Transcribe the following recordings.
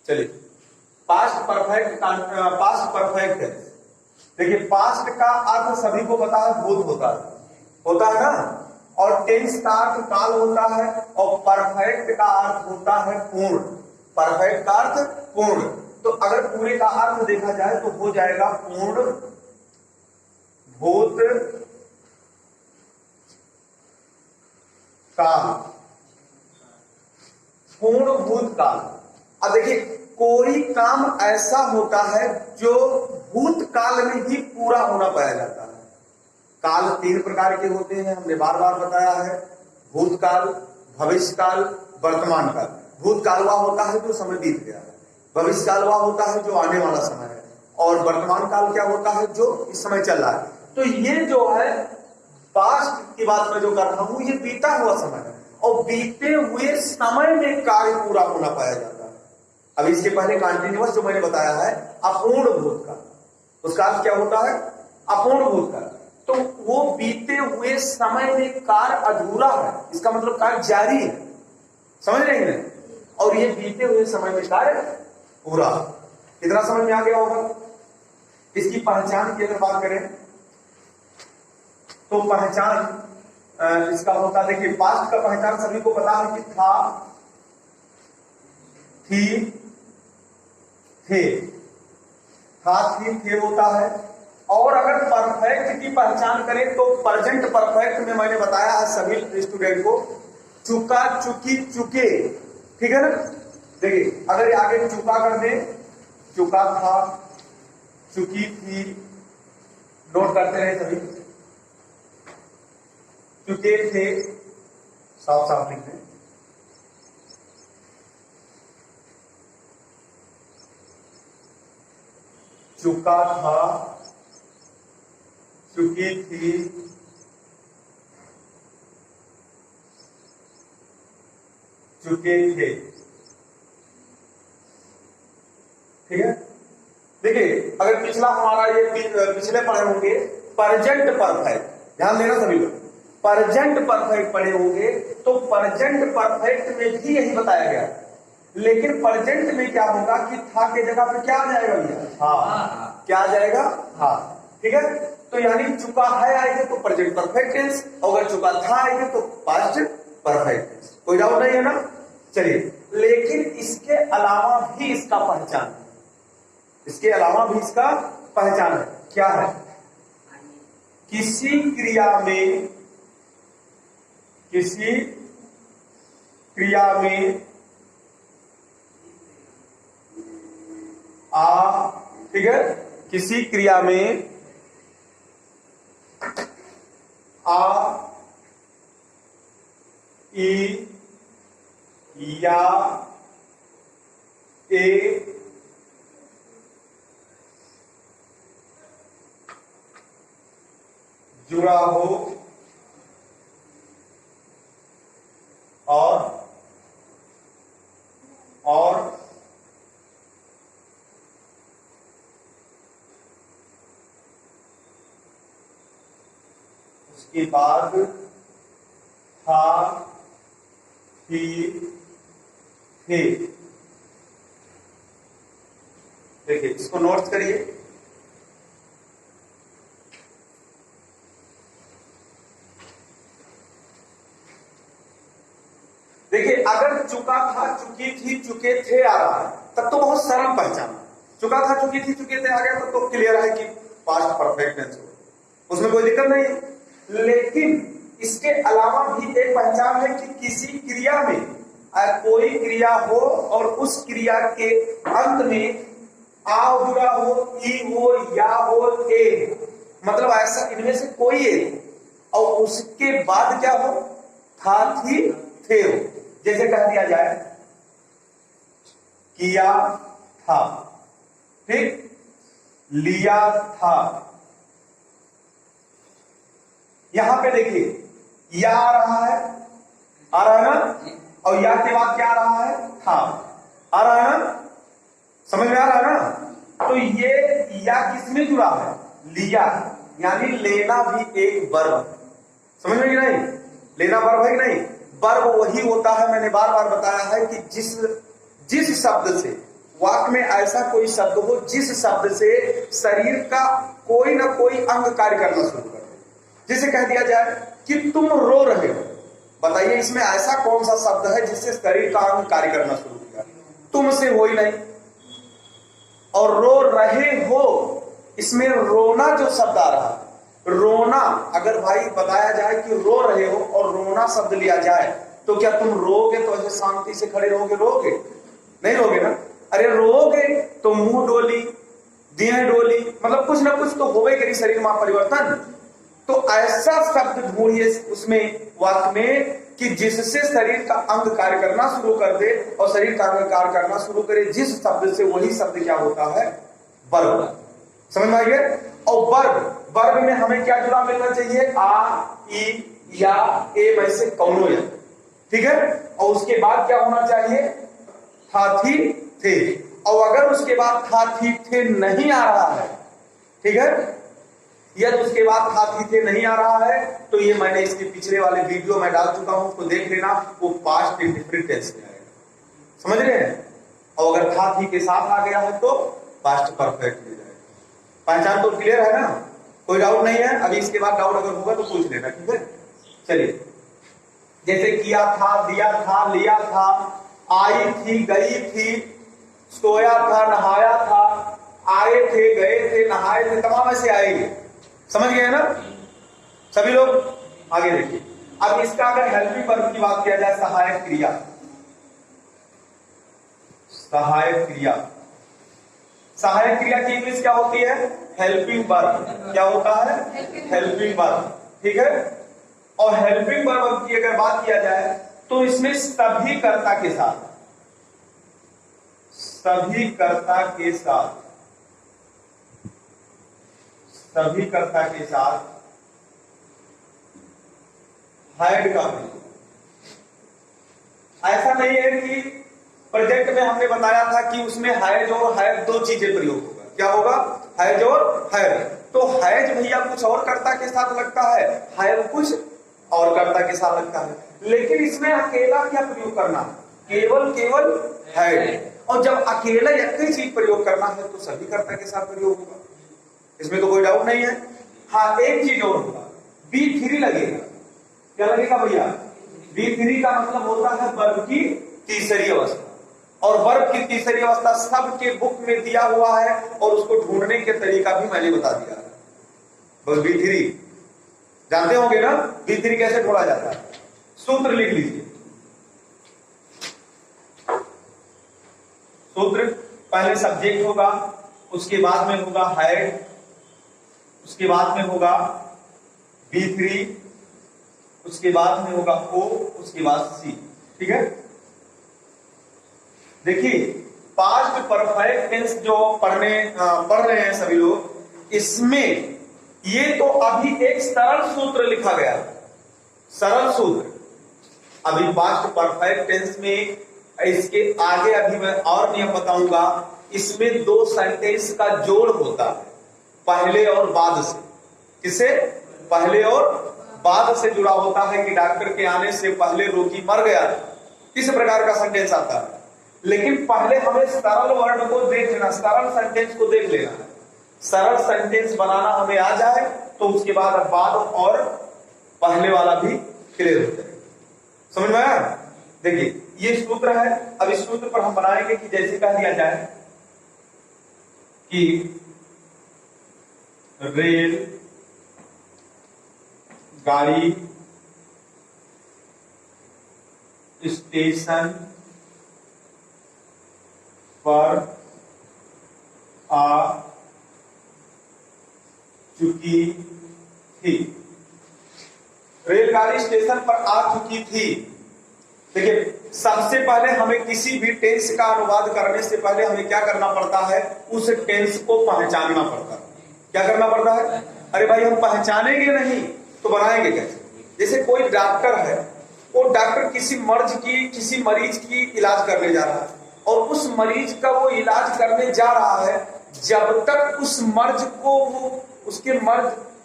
चलिए, past perfect है। देखिए, पास्ट का अर्थ सभी को पता है, भूत होता है ना, और टेंस का अर्थ काल होता है, और परफेक्ट का अर्थ होता है पूर्ण। परफेक्ट का अर्थ पूर्ण। तो अगर पूरे का अर्थ देखा जाए तो हो जाएगा पूर्ण भूत काल, पूर्ण भूतकाल। अब देखिए, कोई काम ऐसा होता है जो भूतकाल में ही पूरा होना पाया जाता है। काल 3 प्रकार के होते हैं, हमने बार बार बताया है। भूतकाल, भविष्यकाल, वर्तमान काल। भूतकाल वह होता है जो समय बीत गया है, भविष्यकाल वह होता है जो आने वाला समय है, और वर्तमान काल क्या होता है, जो इस समय चल रहा है। तो ये जो है पास्ट की बात मैं जो कर रहा हूं, ये बीता हुआ समय है, और बीते हुए समय में कार्य पूरा होना पाया जाता है। अब इसके पहले कंटिन्यूअस जो मैंने बताया है अपूर्ण भूतकाल, उसका अर्थ क्या होता है, अपूर्ण भूतकाल। तो वो बीते हुए समय में कार्य अधूरा है, इसका मतलब कार्य जारी है, समझ रहे हैं। और ये बीते हुए समय में कार्य पूरा। कितना समझ में आ गया होगा। इसकी पहचान की अगर बात करें तो पहचान इसका होता, देखिए पास्ट का पहचान सभी को पता है कि था, थी, थे। था, थी, थे होता है। और अगर परफेक्ट की पहचान करें तो प्रेजेंट परफेक्ट में मैंने बताया है सभी स्टूडेंट को, चुका, चुकी, चुके, ठीक है ना। देखिए, अगर आगे चुका कर दे, चुका था, चुकी थी, नोट करते रहे सभी। चुके थे, साफ साफ लिख दें। चुका था, चुकी थी, चुके थे, ठीक है। देखिए, अगर पिछला हमारा ये पिछले पढ़े होंगे प्रेजेंट परफेक्ट, ध्यान देना सभी लोग, प्रेजेंट परफेक्ट पढ़े होंगे तो प्रेजेंट परफेक्ट में भी यही बताया गया। लेकिन प्रेजेंट में क्या होगा कि था के जगह पे क्या आ जाएगा भैया, हाँ, क्या आ जाएगा, हाँ, ठीक है। तो यानी चुका है आएगा तो प्रेजेंट परफेक्ट टेंस, अगर चुका था आएगा तो पास्ट परफेक्ट टेंस। कोई डाउट नहीं है ना। चलिए, लेकिन इसके अलावा भी इसका पहचान है, इसके अलावा भी इसका पहचान है। क्या है, किसी क्रिया में, किसी क्रिया में आ, ठीक है, किसी क्रिया में आ, ई, या, ए, जुड़ा हो और उसके बाद था, थी, थे। देखिए, इसको नोट करिए। देखिए, अगर चुका था, चुकी थी, चुके थे आ रहा है तब तो बहुत सरल पहचान। चुका था, चुकी थी, चुके थे आ गया तब तो क्लियर है कि पास्ट परफेक्ट टेंस हो, उसमें कोई दिक्कत नहीं है। लेकिन इसके अलावा भी एक पहचान है कि किसी क्रिया में कोई क्रिया हो और उस क्रिया के अंत में आ जुड़ा हो, ई हो, या हो, ए, मतलब ऐसा इनमें से कोई एक, और उसके बाद क्या हो, था, थी, थे हो। जैसे कह दिया जाए किया था, ठीक, लिया था। यहां पे देखिए, या आ रहा है ना, और या के बाद क्या आ रहा है, था आ रहा है ना, समझ में आ रहा है ना। तो ये या किसमें जुड़ा है, लिया, यानी लेना भी एक वर्ब, समझ में नहीं, लेना वर्ब है कि नहीं। वर्ब वही होता है, मैंने बार बार बताया है कि जिस शब्द से वाक्य में ऐसा कोई शब्द हो जिस शब्द से शरीर का कोई ना कोई अंग कार्य करना शुरू कर दे। जैसे कह दिया जाए कि तुम रो रहे हो, बताइए इसमें ऐसा कौन सा शब्द है जिससे शरीर का अंग कार्य करना शुरू किया? तुमसे हो ही नहीं। और रो रहे हो, इसमें रोना जो शब्द आ रहा, रोना अगर भाई बताया जाए कि रो रहे हो और रोना शब्द लिया जाए तो क्या तुम रोगे तो ऐसे शांति से खड़े रहोगे? रोगे नहीं, रोगे ना। अरे रोगे तो मुंह डोली, देह डोली, मतलब कुछ ना कुछ तो होवे करी शरीर में परिवर्तन। तो ऐसा शब्द ढूंढिए उसमें वाक्य में कि जिससे शरीर का अंग कार्य करना शुरू कर दे, और शरीर का अंग कार्य करना शुरू करे जिस शब्द से, वही शब्द क्या होता है? वर्ब। समझ में आ गया? और वर्ब में हमें क्या जुड़ा मिलना चाहिए? आ, ई, या, ए में से कौनो या, ठीक है। और उसके बाद क्या होना चाहिए? था, थी, थे। और अगर उसके बाद था, थी, थे नहीं आ रहा है, ठीक है, यदि उसके बाद था, थी, थे नहीं आ रहा है, तो ये मैंने इसके पिछले वाले वीडियो में डाल चुका हूं, उसको देख लेना। वो पास्ट इंडिफरेंट टेंस में आएगा, समझ रहे हैं। और अगर था, थी के साथ आ गया है तो पास्ट परफेक्ट में जाएगा। पहचान तो क्लियर है ना? कोई डाउट नहीं है? अभी इसके बाद डाउट अगर होगा तो पूछ लेना, ठीक है। चलिए, जैसे किया था, दिया था, लिया था, आई थी, गई थी, सोया था, नहाया था, आए थे, गए थे, नहाए थे, तमाम ऐसे आएंगे। समझ गए ना सभी लोग? आगे देखिए। अब इसका अगर हेल्पिंग वर्ब की बात किया जाए, सहायक क्रिया, सहायक क्रिया, सहायक क्रिया की इंग्लिश क्या होती है? Helping verb. क्या होता है? हेल्पिंग वर्ब, ठीक है। और हेल्पिंग वर्ब की अगर बात किया जाए तो इसमें सभी कर्ता के साथ, सभी कर्ता के साथ, सभी कर्ता के साथ हैड का प्रयोग। ऐसा नहीं है कि प्रोजेक्ट में हमने बताया था कि उसमें हैज और हैव दो चीजें प्रयोग होगा। क्या होगा? हैज और हैव। तो हैज भैया कुछ और कर्ता के साथ लगता है, हैव कुछ और कर्ता के साथ लगता है, लेकिन इसमें अकेला क्या प्रयोग करना? केवल हैड। और जब अकेला एक ही चीज प्रयोग करना है तो सभी कर्ता के साथ प्रयोग होगा, इसमें तो कोई डाउट नहीं है। हाँ, एक चीज और होगा, B3 लगेगा। क्या लगेगा भैया? B3 का मतलब होता है वर्ब की तीसरी अवस्था, और वर्ब की तीसरी अवस्था सबके बुक में दिया हुआ है, और उसको ढूंढने के तरीका भी मैंने बता दिया है। बस B3 जानते होंगे ना, B3 कैसे ढूंढा जाता है? सूत्र लिख लीजिए। सूत्र, पहले सब्जेक्ट होगा, उसके बाद में होगा हैड, उसके बाद में होगा B3, उसके बाद में होगा O, उसके बाद C, ठीक है। देखिए, पास्ट परफेक्ट टेंस जो पढ़ रहे हैं सभी लोग, इसमें ये तो अभी एक सरल सूत्र लिखा गया, सरल सूत्र। अभी पास्ट परफेक्ट टेंस में इसके आगे अभी मैं और नियम बताऊंगा। इसमें दो सेंटेंस का जोड़ होता है, पहले और बाद से। किसे? पहले और बाद से जुड़ा होता है कि डॉक्टर के आने से पहले रोगी मर गया, इस प्रकार का सेंटेंस आता है। लेकिन पहले हमें सरल वर्ड को देख लेना, सरल सेंटेंस को देख लेना है। सरल सेंटेंस बनाना हमें आ जाए तो उसके बाद और पहले वाला भी क्लियर हो जाएगा। समझ में आया? देखिए, ये सूत्र है। अब इस सूत्र पर हम बनाएंगे कि जैसे कह दिया जाए कि रेल गाड़ी स्टेशन पर आ चुकी थी। रेलगाड़ी स्टेशन पर आ चुकी थी। देखिए, सबसे पहले हमें किसी भी टेंस का अनुवाद करने से पहले हमें क्या करना पड़ता है? उस टेंस को पहचानना पड़ता है। क्या करना पड़ता है? अरे भाई, हम पहचानेंगे नहीं तो बनाएंगे कैसे? जैसे कोई डॉक्टर है, वो डॉक्टर किसी मरीज की इलाज करने जा रहा है, और उस मरीज का वो इलाज करने जा रहा है, जब तक उस मर्ज को वो उसके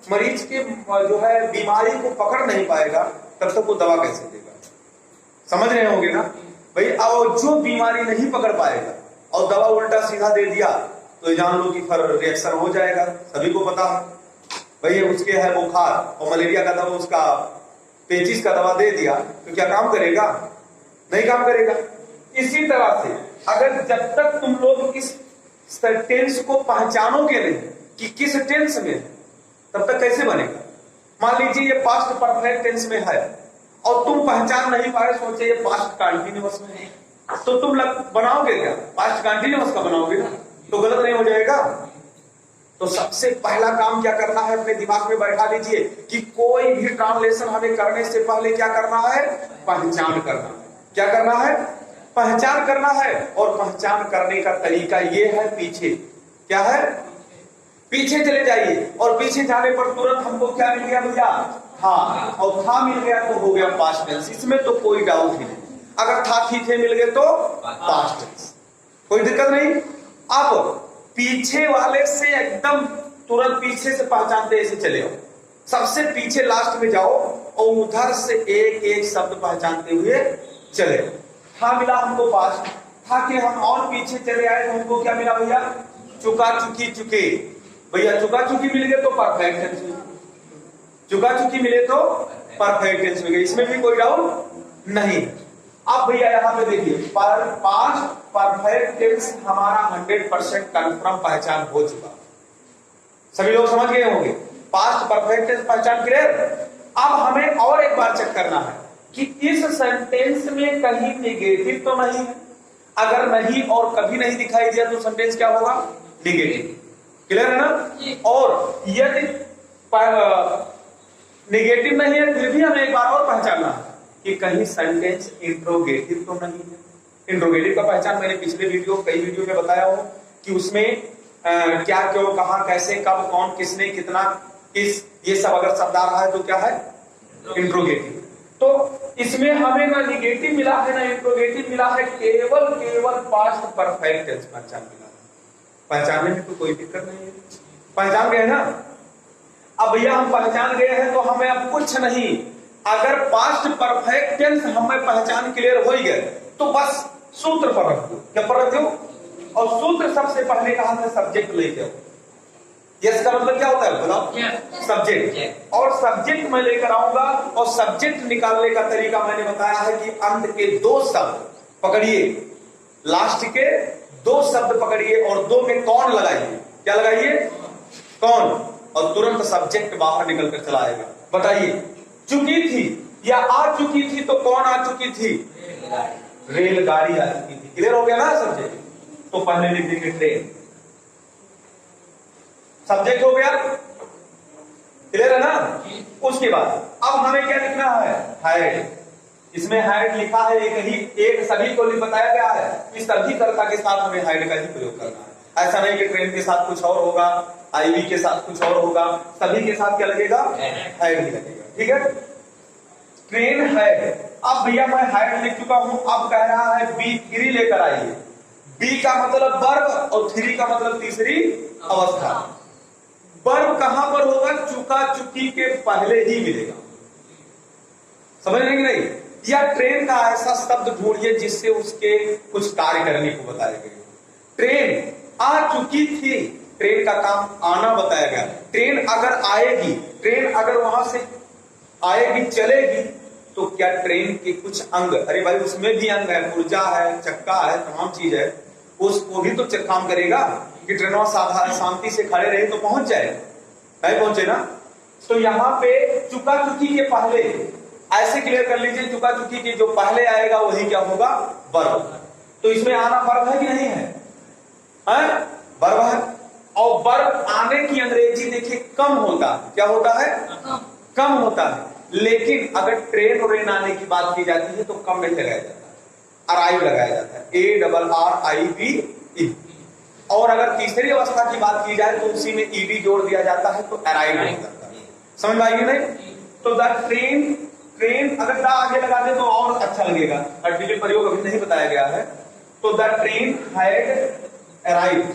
मरीज के जो है बीमारी को पकड़ नहीं पाएगा, तब तक वो दवा कैसे देगा? समझ रहे होंगे ना भाई। अब जो बीमारी नहीं पकड़ पाएगा और दवा उल्टा सीधा दे दिया तो ये जान लो कि फिर रिएक्शन हो जाएगा, सभी को पता है। भाई उसके है बुखार और मलेरिया का दवा, उसका पेचिस का दवा दे दिया तो क्या काम करेगा? नहीं काम करेगा। इसी तरह से अगर जब तक तुम लोग इस टेंस को पहचानोगे नहीं कि किस टेंस में है, तब तक कैसे बनेगा? मान लीजिए ये पास्ट परफेक्ट टेंस में है और तुम पहचान नहीं पाए, सोचे ये पास्ट कंटीन्यूअस में है, तो तुम बनाओगे क्या? पास्ट कंटीन्यूअस का बनाओगे ना, तो गलत नहीं हो जाएगा। तो सबसे पहला काम क्या करना है, अपने दिमाग में बैठा लीजिए कि कोई भी ट्रांसलेशन हमें करने से पहले क्या करना है? पहचान करना है। क्या करना है? पहचान करना है। और पहचान करने का तरीका ये है, पीछे क्या है? पीछे चले जाइए और पीछे जाने पर तुरंत हमको क्या मिल गया भैया? था। और था मिल गया तो हो गया पास्ट टेंस, इसमें तो कोई डाउट ही नहीं। अगर था थी थे मिल गए तो पास्ट टेंस, कोई दिक्कत नहीं। अब पीछे वाले से एकदम तुरंत पीछे से पहचानते ऐसे चले आओ, सबसे पीछे लास्ट में जाओ और उधर से एक एक शब्द पहचानते हुए चले। था मिला हमको पास्ट, था कि हम और पीछे चले आए तो हमको क्या मिला भैया? चुका चुकी चुके। भैया चुका चुकी मिल गए तो परफेक्ट टेंस में, चुका चुकी मिले तो परफेक्ट टेंस में गए, इसमें भी कोई डाउट नहीं। अब भैया यहाँ पे देखिए, पर पास्ट परफेक्ट टेंस हमारा 100% कंफर्म पहचान हो चुका, सभी लोग समझ गए होंगे। पास्ट परफेक्ट टेंस पहचान क्लियर। अब हमें और एक बार चेक करना है कि इस सेंटेंस में कहीं नेगेटिव तो नहीं है। अगर नहीं और कभी नहीं दिखाई दिया तो सेंटेंस क्या होगा? नेगेटिव। क्लियर है ना? और यदि नेगेटिव नहीं है फिर भी हमें एक बार और पहचानना है कि कहीं सेंटेंस इंट्रोगेटिव तो नहीं है। इंट्रोगेटिव का पहचान मैंने पिछले कई वीडियो में बताया हो कि उसमें क्या, क्यों, कहां, कैसे, कब, कौन, किसने, कितना, किस, ये सब अगर शब्द आ रहा है तो क्या है? इंट्रोगेटिव। तो इसमें हमें ना निगेटिव मिला है ना इंट्रोगेटिव मिला है, केवल पास्ट परफेक्ट टेंस पहचान मिला है। पहचानने में तो कोई दिक्कत नहीं है, पहचान गए ना। अब भैया हम पहचान गए हैं तो हमें अब कुछ नहीं, अगर पास्ट परफेक्ट टेंस हमें पहचान क्लियर हो ही गए तो बस सूत्र पर रख दो। क्या पर रख दो? और सूत्र सबसे पहले कहा था सब्जेक्ट लेके आओ। यस का मतलब क्या होता है बताओ? सब्जेक्ट। और सब्जेक्ट मैं लेकर आऊंगा और सब्जेक्ट निकालने का तरीका मैंने बताया है कि अंत के दो शब्द पकड़िए, लास्ट के दो शब्द पकड़िए और दो में कौन लगाइए। क्या लगाइए? कौन। और तुरंत सब्जेक्ट बाहर निकल कर चला आएगा। बताइए, चुकी थी या आ चुकी थी तो कौन आ चुकी थी? रेलगाड़ी आ चुकी थी। क्लियर हो गया ना सब्जेक्ट? तो पहले लिख देंगे ट्रेन, सब्जेक्ट हो गया। क्लियर है ना? उसके बाद अब हमें क्या लिखना है? हैड। इसमें हैड लिखा है, एक सभी को बताया गया है कि सभी कर्ता के साथ हमें हैड का ही प्रयोग करना है। ऐसा नहीं कि ट्रेन के साथ कुछ और होगा, आईवी के साथ कुछ और होगा, सभी के साथ क्या लगेगा? हैड ही लगेगा। ठीक है, ट्रेन हैड। अब भैया मैं हैड लिख चुका हूं, अब कह रहा है बी थ्री लेकर आइए। बी का मतलब वर्ब और थ्री का मतलब तीसरी अवस्था। वर्ब कहां पर होगा? चुका चुकी के पहले ही मिलेगा। समझ रहे कि नहीं? या ट्रेन का ऐसा शब्द ढूंढिए जिससे उसके कुछ कार्य करने को बताया गया। ट्रेन आ चुकी थी, ट्रेन का काम आना बताया गया। ट्रेन अगर आएगी, ट्रेन अगर वहां से आएगी, चलेगी, तो क्या ट्रेन के कुछ अंग, अरे भाई उसमें भी अंग है, पुर्जा है, चक्का है, तमाम चीज है, उसको भी तो काम करेगा कि ट्रेन साधारण शांति से खड़े रहे तो पहुंच जाए, नहीं पहुंचे ना। तो यहाँ पे चुका चुकी के पहले ऐसे क्लियर कर लीजिए, चुका चुकी के जो पहले आएगा वही क्या होगा? वर्ब। तो इसमें आना वर्ब है कि नहीं है? वर्ब है। और वर्ब आने की अंग्रेजी देखिए कम होता है। क्या होता है? कम होता है। लेकिन अगर ट्रेन और रेन आने की बात की जाती है तो कम नहीं लगाया जाता, अराइव लगाया जाता है, ARRIVE। और अगर तीसरी अवस्था की बात की जाए तो उसी में ईडी जोड़ दिया जाता है तो अराइव हो जाता है। समझ में आएगी नहीं? तो द ट्रेन, ट्रेन अगर द आगे लगा दे तो और अच्छा लगेगा, आर्टिकल प्रयोग अभी नहीं बताया गया है। तो the train had arrived.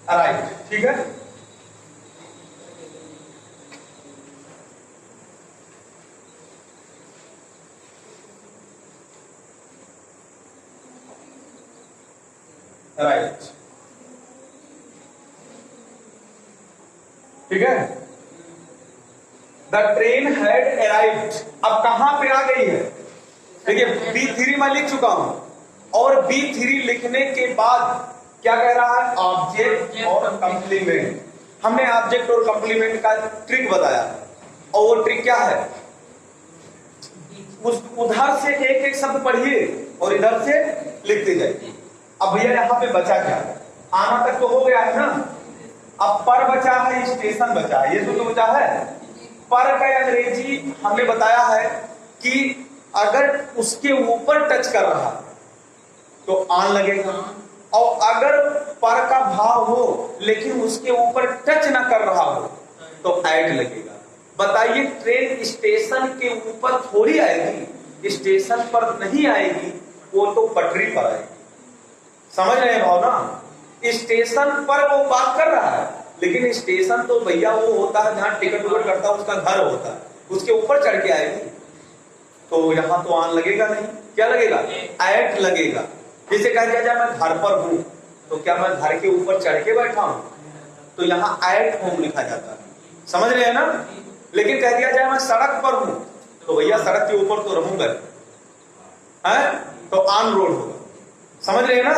Arrived, ठीक है। राइट, ठीक है। द ट्रेन हैड अराइव्ड, अब कहां पे आ गई है? देखिए B3 मैं लिख चुका हूं, और B3 लिखने के बाद क्या कह रहा है? ऑब्जेक्ट और कंप्लीमेंट। हमने ऑब्जेक्ट और कंप्लीमेंट का ट्रिक बताया, और वो ट्रिक क्या है? उस उधर से एक एक शब्द पढ़िए और इधर से लिखते जाइए। अब भैया यहाँ पे बचा क्या? आना तक तो हो गया है ना, अब पर बचा है, स्टेशन बचा है, ये तो बचा है। पर का अंग्रेजी हमने बताया है कि अगर उसके ऊपर टच कर रहा तो आन लगेगा, और अगर पर का भाव हो लेकिन उसके ऊपर टच ना कर रहा हो तो ऐड लगेगा। बताइए, ट्रेन स्टेशन के ऊपर थोड़ी आएगी, स्टेशन पर नहीं आएगी, वो तो पटरी पर आएगी। समझ रहे हैं भावना? स्टेशन पर वो बात कर रहा है, लेकिन स्टेशन तो भैया वो होता है जहां टिकट उकट करता है, उसका घर होता है, उसके ऊपर चढ़ के आएगी, तो यहां तो आन लगेगा नहीं। क्या लगेगा? ऐट लगेगा। जैसे कह दिया जाए मैं घर पर हूं, तो क्या मैं घर के ऊपर चढ़ के बैठा हूं? तो यहां ऐट होम लिखा जाता है। समझ रहे हैं ना? लेकिन कह दिया जाए मैं सड़क पर हूं, तो भैया सड़क के ऊपर तो रहूंगा है, तो ऑन रोड होगा। समझ रहे हैं ना?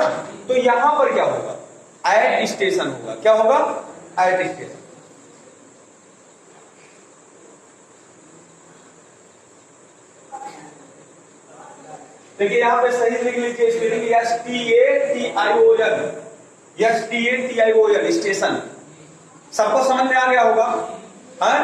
तो यहां पर क्या होगा? एट स्टेशन होगा। क्या होगा? Eight station. देखिए यहां पे सही लिख लीजिए स्पेलिंग, STATION, STATION, स्टेशन। सबको समझ में आ गया होगा? है